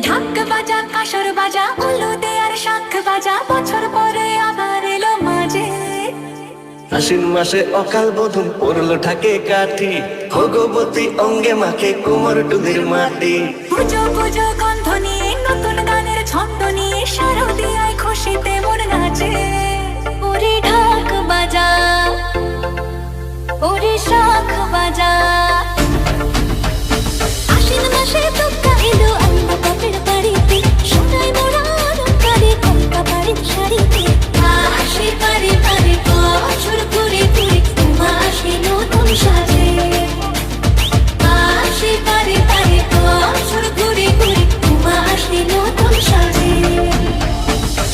ঢাক বাজা কাসর বাজা উলুদে আর শাঁখ বাজা বছর পরে আবার এলো মাঝে। আশ্বিন মাসে অকাল বোধন পড়লো ঠাকে কাঠি, ভগবতী অঙ্গে মাখে কোমর টুদির মাটি। পুজো পুজো গন্ধ নিয়ে নতুন গানের ছন্দ নিয়ে শারদিয়ায় খুশিতে মন নাচে। ওরে ঢাক বাজা ওরে শাঁখ বাজা, আশ্বিন মাসে দুগ্গা এলো আম্মা বাপের বাড়িতে, সোনাই মোড়া রূপারে কঙ্কা বাড়ির শাড়িতে। আসে পারে পারে বছর ঘুরে ঘুরে মা আসে নতুন সাজে। আসে পারে পারে বছর ঘুরে ঘুরে মা আসে নতুন সাজে।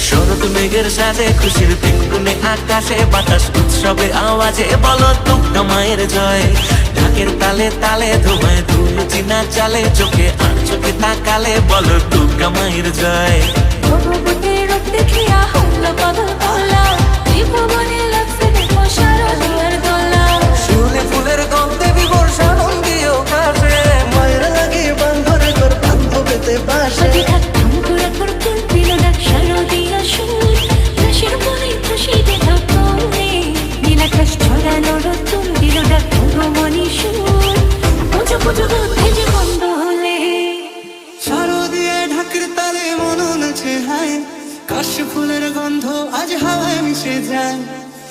শরৎ মেঘের সাজে খুশির পেঙ্গুনে আকাশে বাতাস উৎসবের আওয়াজে বলো দুর্গা মায়ের জয়। ঢাকের তালে তালে ধোঁয়ায় ধুল চিনা চালে, চোখে আর চোখে তাকালে বলো দুর্গা মায়ের জয়। ভগবতীর রূপ দেখিয়া হলো পাগল পাগলা, ত্রিভুবনে লাগছে দেখো শারদিয়ার দোলা। শিউলি ফুলের গন্ধে বিভোর সানন্দীয় কাশে, মায়ের লাগে বান্ধরে তোর বান্ধবেতে বাসে। অধিকার ঠাকুরা করতে দিল না শারদিয়া সুর, দেশের মনে খুশিতে ঢাকলে নীলাকাশ ছড়ানো রতুন দিল না ভগবনী সুর। পুজো পুজো ভেজে বন্ধ হলে শারদিয়া ঢাকের তালে মন নাচে হায়, কাশ ফুলের গন্ধ আজ হাওয়ায় মিশে যায়।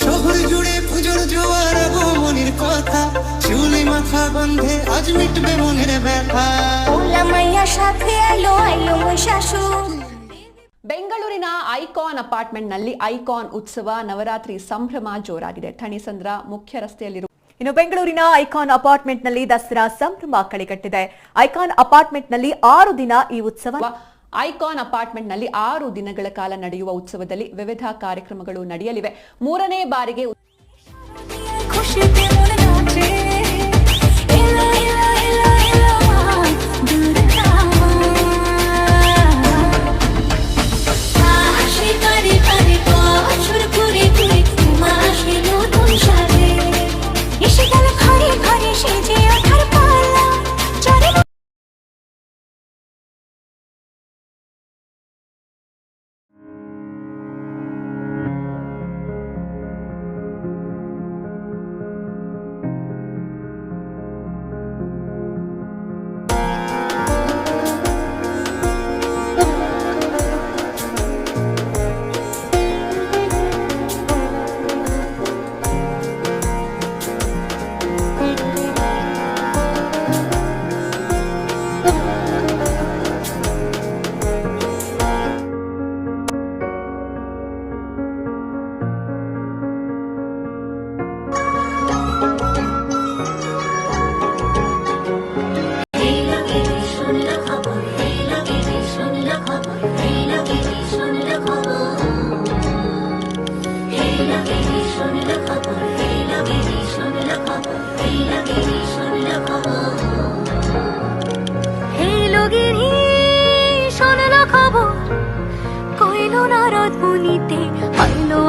শহর জুড়ে পুজোর জোয়ার আগমনের কথা, শিউলি মাথা গন্ধে আজ মিটবে মনের ব্যথা। ওলা মাইয়া সাথে এলো আইলো মহিষাসুর। ಬೆಂಗಳೂರಿನ ಐಕಾನ್ ಅಪಾರ್ಟ್ಮೆಂಟ್ನಲ್ಲಿ ಐಕಾನ್ ಉತ್ಸವ ನವರಾತ್ರಿ ಸಂಭ್ರಮ ಜೋರಾಗಿದೆ. ಥಣಿಸಂದ್ರ ಮುಖ್ಯ ರಸ್ತೆಯಲ್ಲಿರುವ ಇನ್ನು ಬೆಂಗಳೂರಿನ ಐಕಾನ್ ಅಪಾರ್ಟ್ಮೆಂಟ್ನಲ್ಲಿ ದಸರಾ ಸಂಭ್ರಮ ಕಳೆಗಟ್ಟಿದೆ. ಐಕಾನ್ ಅಪಾರ್ಟ್ಮೆಂಟ್ನಲ್ಲಿ 6 ದಿನ ಈ ಉತ್ಸವ. ಐಕಾನ್ ಅಪಾರ್ಟ್ಮೆಂಟ್ನಲ್ಲಿ 6 ದಿನಗಳ ಕಾಲ ನಡೆಯುವ ಉತ್ಸವದಲ್ಲಿ ವಿವಿಧ ಕಾರ್ಯಕ್ರಮಗಳು ನಡೆಯಲಿವೆ. 3ನೇ ಬಾರಿಗೆ খুশিতে মন নাচে। এলো এলো এলো এলো মা দুর্গা মা। আসে পারে পারে বছর ঘুরে ঘুরে মা আসে নতুন সাজে। এসে গেল ঘরে ঘরে সেজে ওঠার পালা, চলে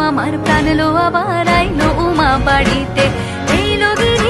আমার প্রাণ লো আবার আইলো উমা বাড়িতে। এই লগিনী